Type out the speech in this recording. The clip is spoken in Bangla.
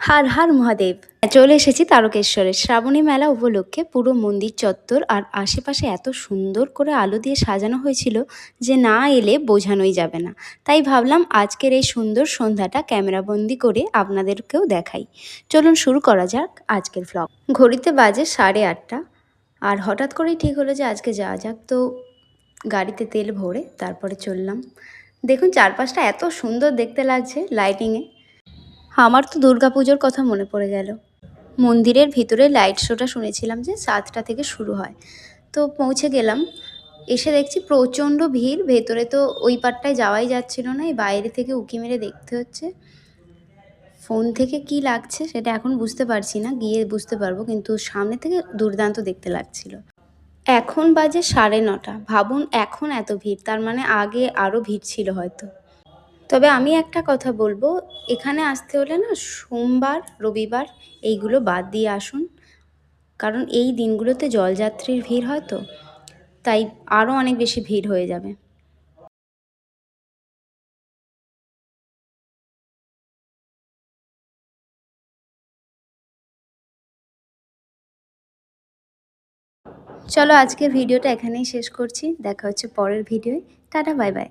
হর হর মহাদেব। চলে এসেছি তারকেশ্বরে শ্রাবণী মেলা উপলক্ষে। পুরো মন্দির চত্বর আর আশেপাশে এত সুন্দর করে আলো দিয়ে সাজানো হয়েছিল যে না এলে বোঝানোই যাবে না। তাই ভাবলাম আজকের এই সুন্দর সন্ধ্যাটা ক্যামেরাবন্দি করে আপনাদেরকেও দেখাই। চলুন শুরু করা যাক আজকের ভ্লগ। ঘড়িতে বাজে 8:30 আর হঠাৎ করেই ঠিক হলো যে আজকে যাওয়া যাক। তো গাড়িতে তেল ভরে তারপরে চললাম। দেখুন চারপাশটা এত সুন্দর দেখতে লাগছে লাইটিংয়ে। আমার তো দুর্গাপুজোর কথা মনে পড়ে গেল। মন্দিরের ভিতরে লাইট শোটা শুনেছিলাম যে 7টা থেকে শুরু হয়। তো পৌঁছে গেলাম, এসে দেখছি প্রচণ্ড ভিড়। ভেতরে তো ওই পারটায় যাওয়াই যাচ্ছিল না, এই বাইরে থেকে উঁকি মেরে দেখতে হচ্ছে। ফোন থেকে কি লাগছে সেটা এখন বুঝতে পারছি না, গিয়ে বুঝতে পারবো, কিন্তু সামনে থেকে দুর্দান্ত দেখতে লাগছিল। এখন বাজে 9:30। ভাবুন এখন এত ভিড়, তার মানে আগে আরও ভিড় ছিল হয়তো। তবে আমি একটা কথা বলবো, এখানে আসতে হলে না সোমবার রবিবার এইগুলো বাদ দিয়ে আসুন, কারণ এই দিনগুলোতে জলযাত্রীর ভিড় হয়, তো তাই আরও অনেক বেশি ভিড় হয়ে যাবে। চলো আজকের ভিডিওটা এখানেই শেষ করছি, দেখা হচ্ছে পরের ভিডিওয়। Tata, bye bye.